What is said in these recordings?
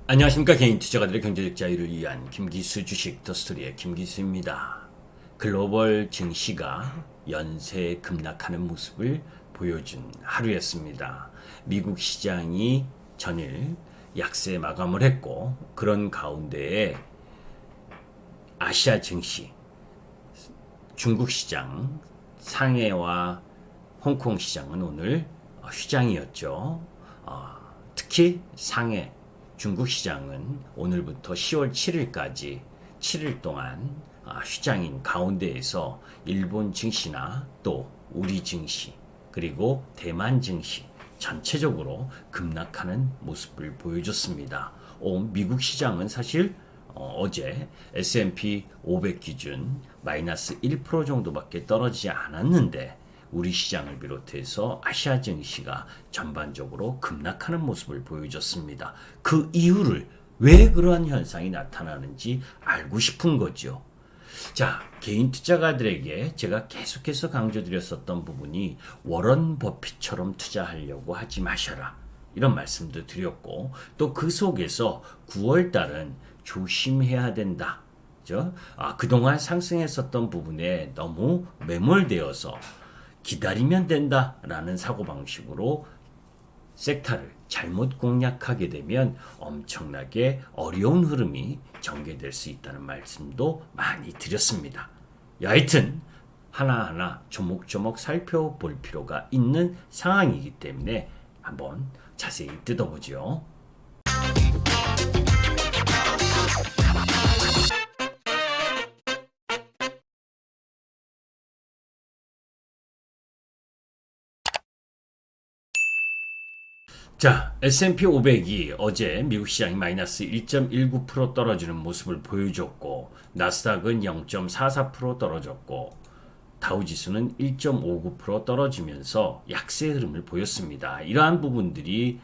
안녕하십니까. 개인 투자가들의 경제적 자유를 위한 김기수 주식 더스토리의 김기수입니다. 글로벌 증시가 연쇄 급락하는 모습을 보여준 하루였습니다. 미국 시장이 전일 약세 마감을 했고, 그런 가운데에 아시아 증시, 중국 시장, 상해와 홍콩 시장은 오늘 휴장이었죠. 특히 상해 중국 시장은 오늘부터 10월 7일까지 7일 동안 휴장인 가운데에서 일본 증시나 또 우리 증시 그리고 대만 증시 전체적으로 급락하는 모습을 보여줬습니다. 미국 시장은 사실 어제 S&P 500 기준 마이너스 1% 정도밖에 떨어지지 않았는데, 우리 시장을 비롯해서 아시아 증시가 전반적으로 급락하는 모습을 보여줬습니다. 그 이유를, 왜 그러한 현상이 나타나는지 알고 싶은 거죠. 자, 개인 투자가들에게 제가 계속해서 강조드렸었던 부분이, 워런 버핏처럼 투자하려고 하지 마셔라, 이런 말씀도 드렸고, 또 그 속에서 9월 달은 조심해야 된다. 그동안 상승했었던 부분에 너무 매몰되어서 기다리면 된다라는 사고방식으로 섹터를 잘못 공략하게 되면 엄청나게 어려운 흐름이 전개될 수 있다는 말씀도 많이 드렸습니다. 여하튼 하나하나 조목조목 살펴볼 필요가 있는 상황이기 때문에 한번 자세히 뜯어보죠. 자, S&P 500이 어제 미국 시장이 마이너스 1.19% 떨어지는 모습을 보여줬고, 나스닥은 0.44% 떨어졌고, 다우지수는 1.59% 떨어지면서 약세 흐름을 보였습니다. 이러한 부분들이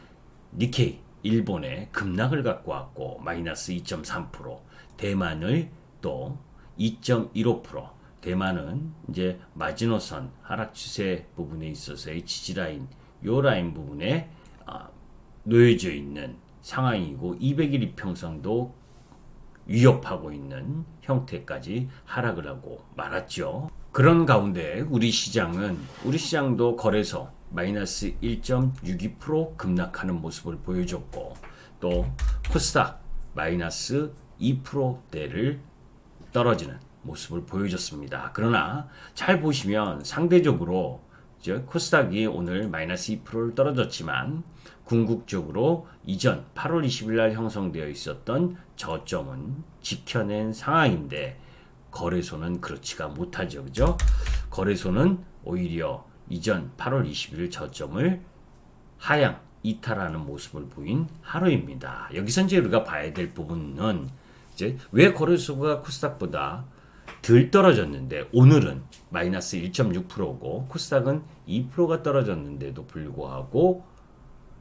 니케이 일본의 급락을 갖고 왔고, 마이너스 2.3%, 대만을 또 2.15%, 대만은 이제 마지노선 하락 추세 부분에 있어서의 지지라인, 요 라인 부분에 놓여져 있는 상황이고, 200일 이평선도 위협하고 있는 형태까지 하락을 하고 말았죠. 그런 가운데 우리 시장도 거래소 마이너스 1.62% 급락하는 모습을 보여줬고, 또 코스닥 마이너스 2%대를 떨어지는 모습을 보여줬습니다. 그러나 잘 보시면 상대적으로 코스닥이 오늘 마이너스 2%를 떨어졌지만, 궁극적으로 이전 8월 20일 날 형성되어 있었던 저점은 지켜낸 상황인데, 거래소는 그렇지가 못하죠. 그죠? 거래소는 오히려 이전 8월 20일 저점을 하향 이탈하는 모습을 보인 하루입니다. 여기서 이제 우리가 봐야 될 부분은, 이제 왜 거래소가 코스닥보다 덜 떨어졌는데 오늘은 마이너스 1.6%고 코스닥은 2%가 떨어졌는데도 불구하고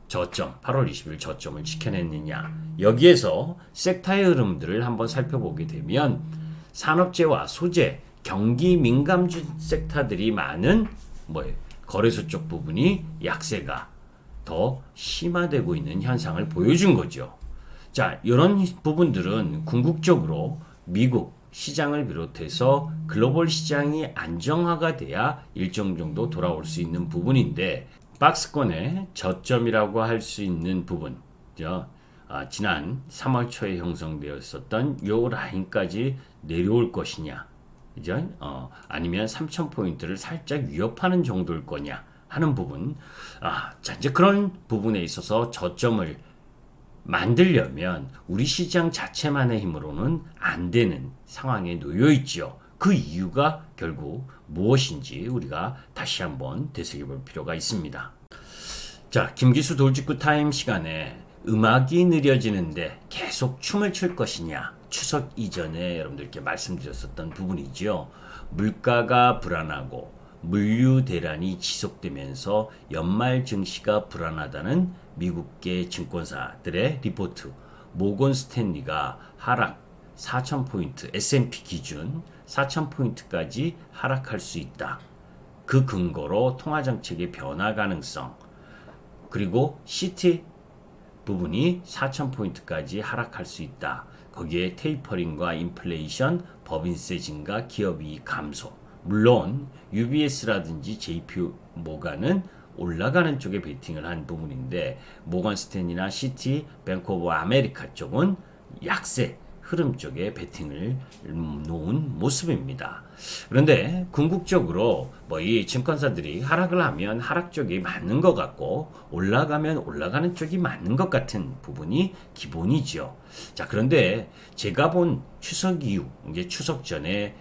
저점 8월 20일 저점을 지켜냈느냐. 여기에서 섹터의 흐름들을 한번 살펴보게 되면, 산업재와 소재, 경기 민감주 섹터들이 많은 거래소 쪽 부분이 약세가 더 심화되고 있는 현상을 보여준 거죠. 자, 이런 부분들은 궁극적으로 미국 시장을 비롯해서 글로벌 시장이 안정화가 돼야 일정 정도 돌아올 수 있는 부분인데, 박스권의 저점이라고 할 수 있는 부분, 지난 3월 초에 형성되었었던 요 라인까지 내려올 것이냐, 그죠? 아니면 3,000포인트를 살짝 위협하는 정도일 거냐 하는 부분. 자, 이제 그런 부분에 있어서 저점을 만들려면 우리 시장 자체만의 힘으로는 안 되는 상황에 놓여 있죠. 그 이유가 결국 무엇인지 우리가 다시 한번 되새겨볼 필요가 있습니다. 자, 김기수 돌직구 타임 시간에 음악이 느려지는데 계속 춤을 출 것이냐, 추석 이전에 여러분들께 말씀드렸었던 부분이죠. 물가가 불안하고 물류 대란이 지속되면서 연말 증시가 불안하다는 미국계 증권사들의 리포트, 모건 스탠리가 하락 4,000포인트, S&P 기준 4,000포인트까지 하락할 수 있다. 그 근거로 통화정책의 변화 가능성, 그리고 시티 부분이 4,000포인트까지 하락할 수 있다. 거기에 테이퍼링과 인플레이션, 법인세 증가, 기업이익 감소. 물론 UBS라든지 JP 모간은 올라가는 쪽에 베팅을 한 부분인데 모건 스탠이나 시티, 뱅크 오브 아메리카 쪽은 약세 흐름 쪽에 베팅을 놓은 모습입니다. 그런데 궁극적으로 뭐 이 증권사들이 하락을 하면 하락 쪽이 맞는 것 같고 올라가면 올라가는 쪽이 맞는 것 같은 부분이 기본이죠. 자, 그런데 제가 본 추석 이후 이제 추석 전에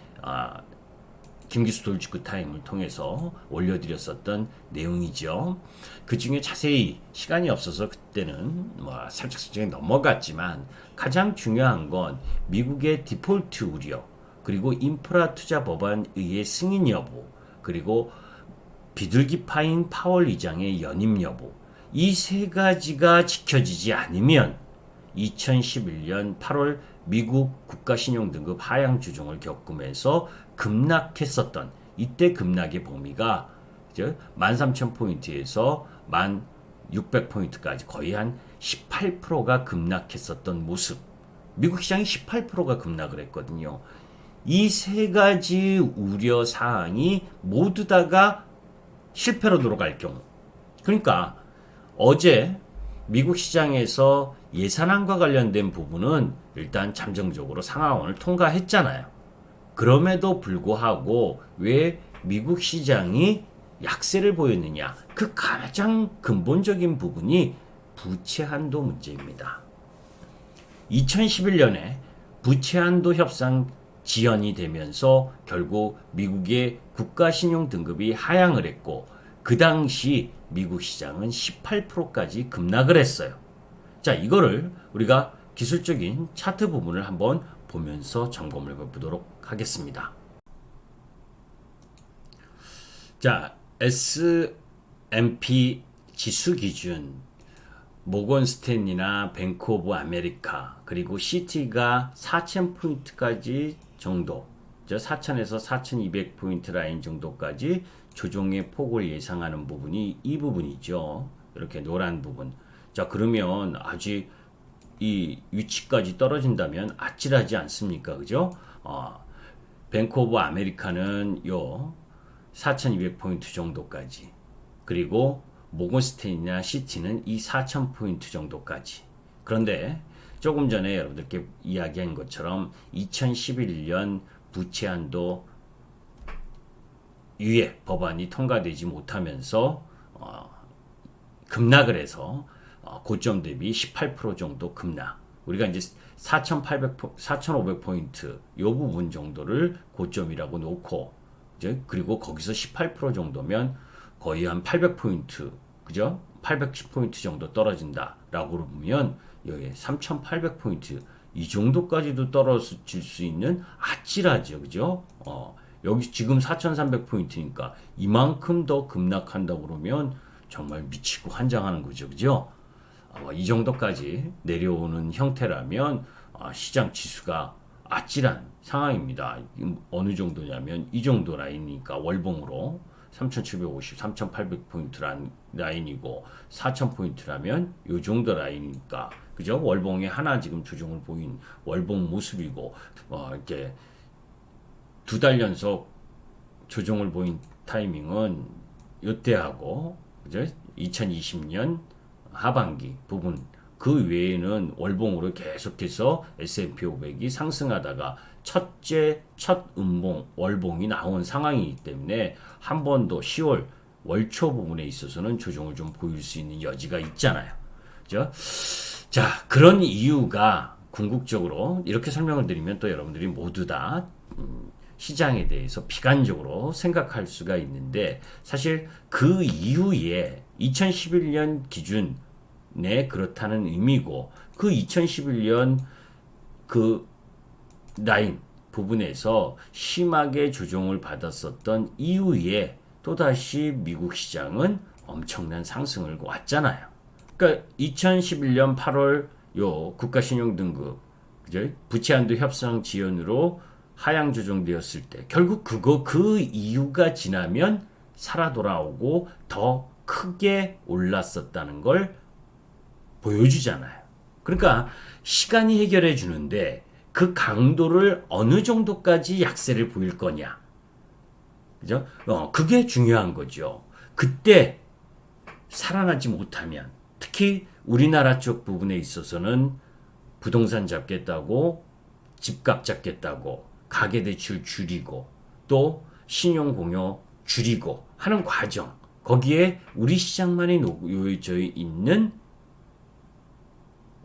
김기수 돌직구 타임을 통해서 올려드렸었던 내용이죠. 그 중에 자세히 시간이 없어서 그때는 뭐 살짝 넘어갔지만 가장 중요한 건 미국의 디폴트 우려, 그리고 인프라 투자 법안의 승인 여부, 그리고 비둘기파인 파월 의장의 연임 여부, 이 세 가지가 지켜지지 않으면 2011년 8월 미국 국가신용등급 하향 조정을 겪으면서 급락했었던 이때 급락의 범위가 13,000포인트에서 1,600포인트까지 거의 한 18%가 급락했었던 모습. 미국 시장이 18%가 급락을 했거든요. 이 세 가지 우려 사항이 모두 다가 실패로 돌아갈 경우. 그러니까 어제 미국 시장에서 예산안과 관련된 부분은 일단 잠정적으로 상하원을 통과했잖아요. 그럼에도 불구하고 왜 미국 시장이 약세를 보였느냐? 그 가장 근본적인 부분이 부채 한도 문제입니다. 2011년에 부채 한도 협상 지연이 되면서 결국 미국의 국가신용 등급이 하향을 했고 그 당시 미국 시장은 18%까지 급락을 했어요. 자, 이거를 우리가 기술적인 차트 부분을 한번 보면서 점검을 해보도록 하겠습니다. 자, S&P 지수 기준 모건 스탠이나 뱅크 오브 아메리카 그리고 시티가 4,000포인트까지 정도, 4,000에서 4,200포인트 라인 정도까지 조정의 폭을 예상하는 부분이 이 부분이죠. 이렇게 노란 부분. 자, 그러면 아직 이 위치까지 떨어진다면 아찔하지 않습니까? 그죠? 뱅크 오브 아메리카는 요 4,200포인트 정도까지, 그리고 모건스탠이나 시티는 이 4,000포인트 정도까지. 그런데 조금 전에 여러분들께 이야기한 것처럼 2011년 부채 한도 유예 법안이 통과되지 못하면서 급락을 해서 고점 대비 18% 정도 급락. 우리가 이제 4,500포인트 요 부분 정도를 고점이라고 놓고 이제 그리고 거기서 18% 정도면 거의 한 800포인트, 그죠? 810포인트 정도 떨어진다라고 보면 여기 3,800포인트 이 정도까지도 떨어질 수 있는 아찔하죠, 그죠? 여기 지금 4,300포인트니까 이만큼 더 급락한다고 그러면 정말 미치고 환장하는 거죠, 그죠? 이 정도까지 내려오는 형태라면 시장 지수가 아찔한 상황입니다. 어느 정도냐면 이 정도 라인이니까 월봉으로 3,750, 3,800포인트 라인이고 4,000포인트라면 이 정도 라인이니까 그죠? 월봉에 하나 지금 조정을 보인 월봉 모습이고 이렇게 두 달 연속 조정을 보인 타이밍은 이때하고 그죠? 2020년 하반기 부분 그 외에는 월봉으로 계속해서 S&P 500이 상승하다가 첫 음봉 월봉이 나온 상황이기 때문에 한 번 더 10월 월초 부분에 있어서는 조정을 좀 보일 수 있는 여지가 있잖아요. 그죠? 자, 그런 이유가 궁극적으로 이렇게 설명을 드리면 또 여러분들이 모두 다 시장에 대해서 비관적으로 생각할 수가 있는데 사실 그 이후에 2011년 기준에 그렇다는 의미고 그 2011년 그 라인 부분에서 심하게 조정을 받았었던 이후에 또다시 미국 시장은 엄청난 상승을 왔잖아요. 그러니까 2011년 8월 요 국가신용등급 그죠? 부채한도 협상 지연으로 하향 조정되었을 때 결국 그 이유가 지나면 살아 돌아오고 더 크게 올랐었다는 걸 보여주잖아요. 그러니까 시간이 해결해 주는데 그 강도를 어느 정도까지 약세를 보일 거냐. 그죠? 그게 중요한 거죠. 그때 살아나지 못하면 특히 우리나라 쪽 부분에 있어서는 부동산 잡겠다고 집값 잡겠다고 가계대출 줄이고 또 신용공여 줄이고 하는 과정 거기에 우리 시장만이 놓여져 있는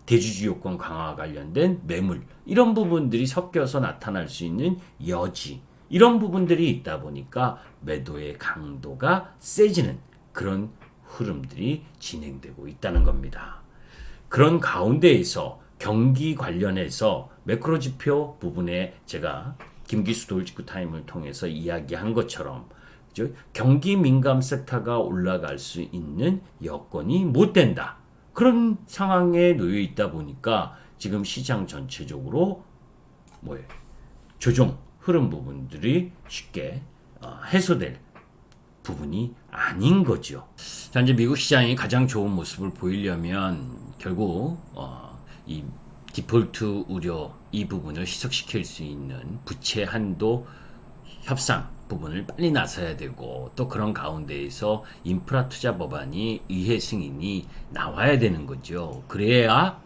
대주주 요건 강화와 관련된 매물 이런 부분들이 섞여서 나타날 수 있는 여지 이런 부분들이 있다 보니까 매도의 강도가 세지는 그런 흐름들이 진행되고 있다는 겁니다. 그런 가운데에서 경기 관련해서 매크로 지표 부분에 제가 김기수 돌직구 타임을 통해서 이야기한 것처럼 경기 민감 섹터가 올라갈 수 있는 여건이 못 된다. 그런 상황에 놓여 있다 보니까 지금 시장 전체적으로 조정 흐름 부분들이 쉽게 해소될 부분이 아닌 거죠. 자, 이제 미국 시장이 가장 좋은 모습을 보이려면 결국 이 디폴트 우려 이 부분을 희석시킬 수 있는 부채 한도 협상 부분을 빨리 나서야 되고 또 그런 가운데에서 인프라 투자 법안이 의회 승인이 나와야 되는 거죠. 그래야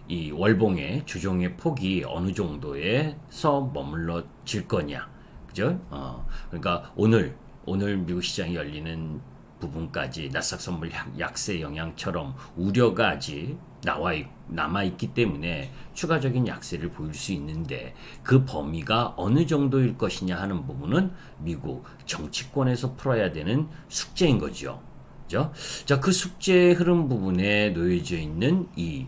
이 월봉의 조정의 폭이 어느 정도에서 머물러질 거냐. 그죠? 그러니까 오늘 미국 시장이 열리는 부분까지 나스닥 선물 약세 영향처럼 우려가 아직 남아있기 때문에 추가적인 약세를 보일 수 있는데 그 범위가 어느 정도일 것이냐 하는 부분은 미국 정치권에서 풀어야 되는 숙제인 거죠. 그죠? 자, 그 숙제의 흐름 부분에 놓여져 있는 이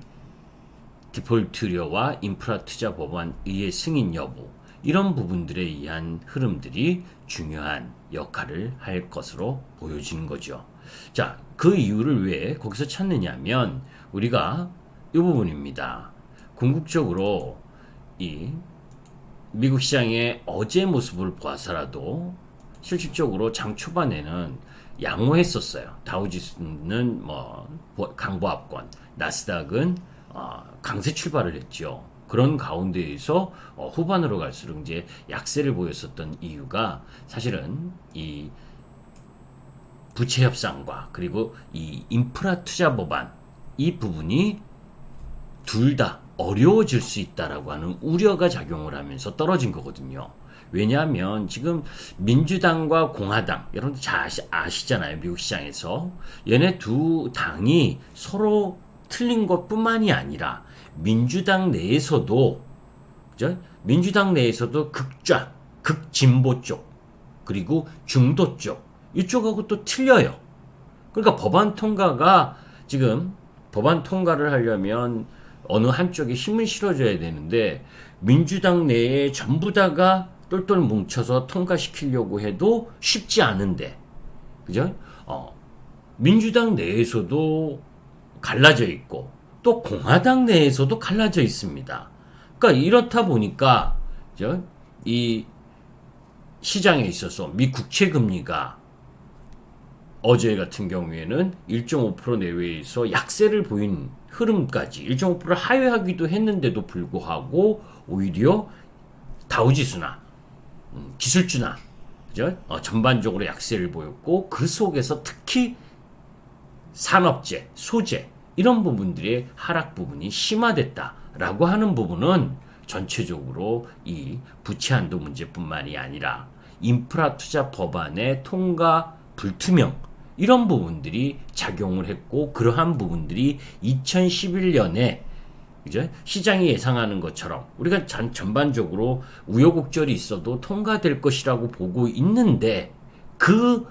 디폴트 우려와 인프라 투자 법안 의회 승인 여부 이런 부분들에 의한 흐름들이 중요한 역할을 할 것으로 보여지는 거죠. 자, 그 이유를 왜 거기서 찾느냐면 우리가 이 부분입니다. 궁극적으로 이 미국 시장의 어제 모습을 보아서라도 실질적으로 장 초반에는 양호했었어요. 다우지수는 강보합권, 나스닥은 강세 출발을 했죠. 그런 가운데에서 후반으로 갈수록 이제 약세를 보였었던 이유가 사실은 이 부채 협상과 그리고 이 인프라 투자 법안 이 부분이 둘 다 어려워질 수 있다라고 하는 우려가 작용을 하면서 떨어진 거거든요. 왜냐하면 지금 민주당과 공화당 여러분들 잘 아시잖아요. 미국 시장에서 얘네 두 당이 서로 틀린 것뿐만이 아니라 민주당 내에서도 그죠? 민주당 내에서도 극좌, 극진보 쪽 그리고 중도 쪽 이쪽하고 또 틀려요. 그러니까 법안 통과가 지금 법안 통과를 하려면 어느 한쪽에 힘을 실어줘야 되는데 민주당 내에 전부 다가 똘똘 뭉쳐서 통과시키려고 해도 쉽지 않은데 그죠? 민주당 내에서도 갈라져 있고 또 공화당 내에서도 갈라져 있습니다. 그러니까 이렇다 보니까 그죠? 이 시장에 있어서 미 국채 금리가 어제 같은 경우에는 1.5% 내외에서 약세를 보인 흐름까지 1.5%를 하회하기도 했는데도 불구하고 오히려 다우지수나 기술주나 그죠? 전반적으로 약세를 보였고 그 속에서 특히 산업재, 소재 이런 부분들의 하락 부분이 심화됐다라고 하는 부분은 전체적으로 이 부채 한도 문제뿐만이 아니라 인프라 투자 법안의 통과 불투명 이런 부분들이 작용을 했고 그러한 부분들이 2011년에 그죠? 시장이 예상하는 것처럼 우리가 전반적으로 우여곡절이 있어도 통과될 것이라고 보고 있는데 그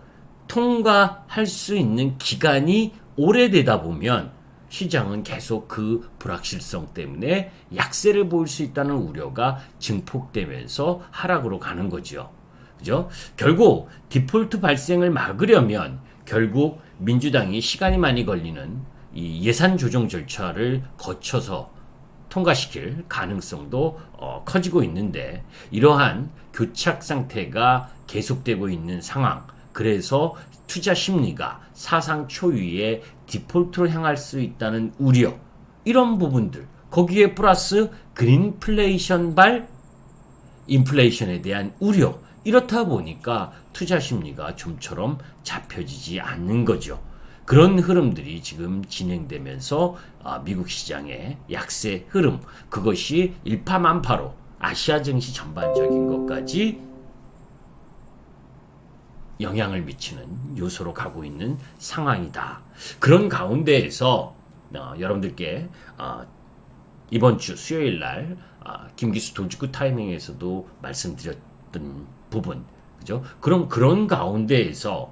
통과할 수 있는 기간이 오래되다 보면 시장은 계속 그 불확실성 때문에 약세를 보일 수 있다는 우려가 증폭되면서 하락으로 가는 거죠. 그죠? 결국 디폴트 발생을 막으려면 결국 민주당이 시간이 많이 걸리는 이 예산 조정 절차를 거쳐서 통과시킬 가능성도 커지고 있는데 이러한 교착 상태가 계속되고 있는 상황 그래서 투자 심리가 사상 초유의 디폴트로 향할 수 있다는 우려, 이런 부분들, 거기에 플러스 그린플레이션발 인플레이션에 대한 우려, 이렇다 보니까 투자 심리가 좀처럼 잡혀지지 않는 거죠. 그런 흐름들이 지금 진행되면서 미국 시장의 약세 흐름, 그것이 일파만파로 아시아 증시 전반적인 것까지 영향을 미치는 요소로 가고 있는 상황이다. 그런 가운데에서 여러분들께 이번 주 수요일 날 김기수 돌직구 타이밍에서도 말씀드렸던 부분, 그죠? 그런 가운데에서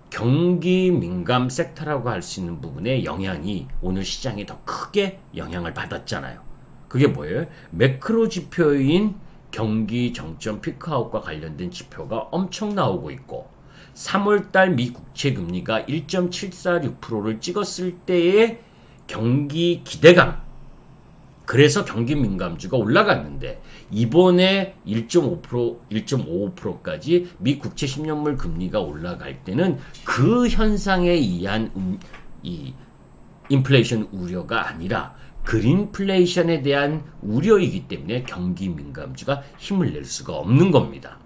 경기 민감 섹터라고 할 수 있는 부분의 영향이 오늘 시장에 더 크게 영향을 받았잖아요. 그게 뭐예요? 매크로 지표인 경기 정점 피크아웃과 관련된 지표가 엄청 나오고 있고, 3월달 미 국채 금리가 1.746%를 찍었을 때의 경기 기대감, 그래서 경기 민감주가 올라갔는데 이번에 1.5%, 1.55%까지 미 국채 10년물 금리가 올라갈 때는 그 현상에 의한 이 인플레이션 우려가 아니라 그린플레이션에 대한 우려이기 때문에 경기 민감주가 힘을 낼 수가 없는 겁니다.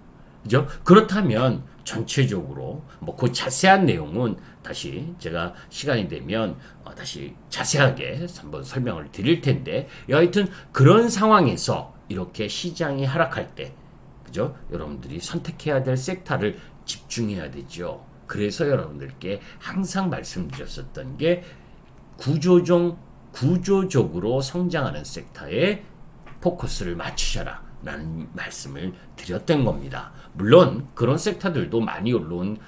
그죠? 그렇다면 전체적으로 그 자세한 내용은 다시 제가 시간이 되면 다시 자세하게 한번 설명을 드릴 텐데, 여하튼 그런 상황에서 이렇게 시장이 하락할 때, 그죠? 여러분들이 선택해야 될 섹터를 집중해야 되죠. 그래서 여러분들께 항상 말씀드렸었던 게 구조적으로 성장하는 sek터에 포커스를 맞추셔라 라는 말씀을 드렸던 겁니다. 물론 그런 섹터들도 많이 올라온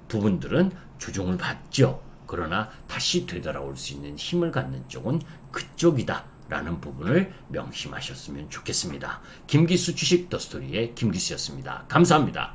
부분들은 조정을 받죠. 그러나 다시 되돌아올 수 있는 힘을 갖는 쪽은 그쪽이다 라는 부분을 명심하셨으면 좋겠습니다. 김기수 주식 더스토리의 김기수였습니다. 감사합니다.